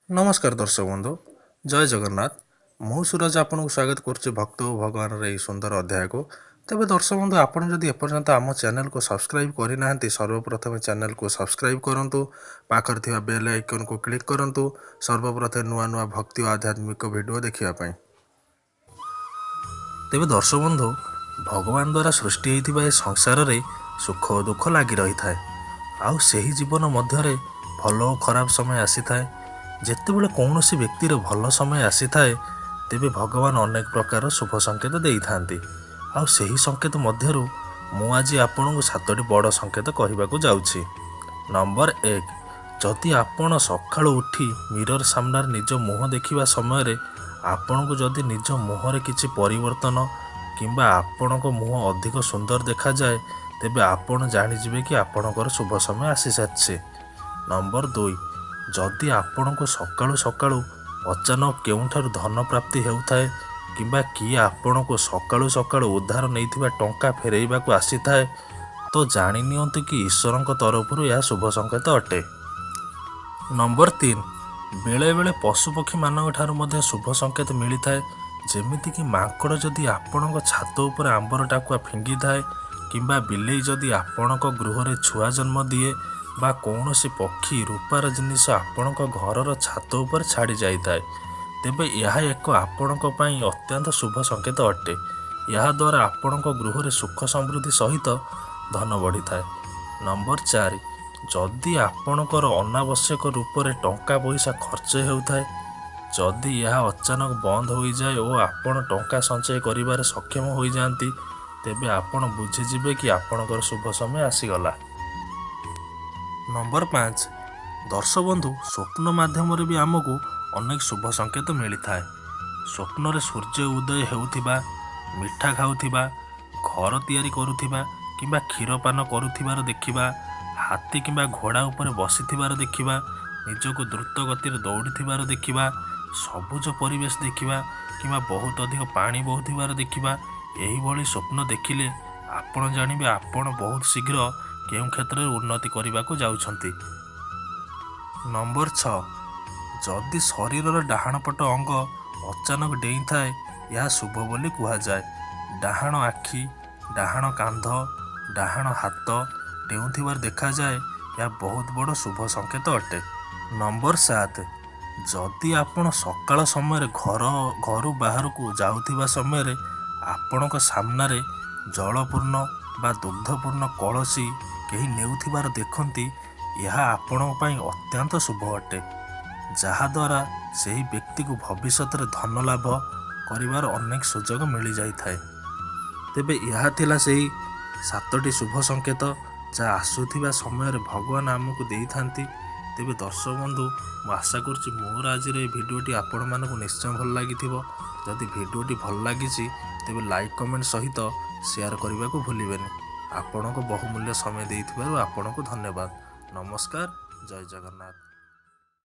नमस्कार दर्शक बंधु जय जगन्नाथ मु सूरज आपन को स्वागत करुच्ची भक्त और भगवान रे सुंदर अध्याय को तेज दर्शक बंधु आपड़ जदि एपर्यंत आम चैनल को सब्सक्राइब करना सर्वप्रथम चैनल को सब्सक्राइब करूँ पाखर थिबा बेल आइकन को क्लिक करूँ सर्वप्रथम नुआ नुआ भक्ति और आध्यात्मिक वीडियो देखिए। तेज दर्शक बंधु भगवान द्वारा सृष्टि होता है संसार रे सुख और दुख लगी रही थाए आउ सही जीवन मध्य भल और खराब समय आसी थाए। जेतेबेले कौनसी व्यक्तिर भल समय आसी थाए तेबे भगवान अनेक प्रकार शुभ संकेत देई थांती आउ सही संकेत मध्यरु मु आज आपन को 7टी बड़ संकेत कहबाकू जाउछि। नंबर 1 जदि आपण सकाळु उठी मिरर सामने निज मुह देखिबा समय रे आपण को जदि निज मुह रे किछि परिवर्तन किंबा आपण को मुह अधिक सुंदर देखा जाए तेबे आपण जानि जिवे कि आपणकर शुभ समय आसी सारछि। नंबर 2 जदि आपण को सकाळु सकाळु अचानक केउठारु धन प्राप्ति हेउथाए किंबा किए आपण को सकाळु सकाळु उद्धार नैथिबा टंका फेरैबाकू आसी थाए तो जानि नियंतु कि ईश्वरक तरफरु यह शुभ संकेत अटे। नंबर 3 बेले बेले पशुपक्षी मानक ठारू मध्ये शुभ संकेत मिली थाए जेमिति कि मांकड़ जदि आपणक छात उपर आंबर टाकुआ फिंगी थाए किंबा बिलेई जदि आपणक गृह रे छुआ जन्म दिए बा कौनसी पक्षी रूपार जिनिस आपणक घरर छात उपर छाड़ी जाई थाए तेबे यह एक आपणक पई अत्यंत शुभ संकेत अटे। यह द्वारा आपणक गृह रे सुख समृद्धि सहित धन बढ़ी थाए। नंबर 4 जदि आपणकर अनावश्यक रूप से टंका पैसा खर्च हेउथाए जदि यह अचानक बंद हो जाए और आपण टंका संचय करिबार सक्षम हो जाती तेबे आपण बुझीजिबे कि आपणकर शुभ समय आसीगला। नंबर 5 दर्शक बंधु स्वप्न माध्यम भी आमको अनेक शुभ संकेत मिली थाए। स्वप्न रे सूर्य उदय हेउथिबा मिठा खाउथिबा घर तैयारी करुथिबा किंबा क्षीरपान करुथिबार देखिबा हाथी किंबा घोड़ा ऊपर बसिथिबार देखिबा निजको द्रुत गति दौड़िथिबार देखिबा सबुज परिवेश देखिबा किंबा बहुत अधिक पानी बहुथिबार देखिबा एही भली स्वप्न देखिले आपण जानिबे आपण बहुत शीघ्र केउ क्षेत्र में उन्नति करने को जाउछंती। नंबर 6 जदि शरीर डाहाण पट अंग अचानक डेई थाए यह शुभ बोली कहा जाए। डाहाण आखि डाहाण कांध डाहाण हाथ डेउथिबार देखा जाए यह बहुत बड़ शुभ संकेत अटे। नंबर 7 जदि आपण सकाळ समय घर बाहर को जाउथिबा समय रे आपणक सामने जलपूर्ण बा दुग्धपूर्ण कलसी कहीं नेउथिबार देखंती यह आपण पई अत्यंत शुभ अटे जहाद्वारा सही व्यक्ति को भविष्य में धन लाभ करिवार अनेक सुजोग मिल जाई थाए। तेबे यह थिला सही 7टी शुभ संकेत जहाँ आसुथिबा समय रे भगवान आमको देई थांती। तेबे दर्शक बंधु मु आशा करुच्ची मोर आज भिडियोटी आपण मानक निश्चय भल लागिथिबो। जदि भिडियोटी भल लागिछि तेबे लाइक कमेंट सहित शेयर करने को भूलिबेनि। आपण को बहुमूल्य समय देइथिबारु आपण को धन्यवाद। नमस्कार जय जगन्नाथ।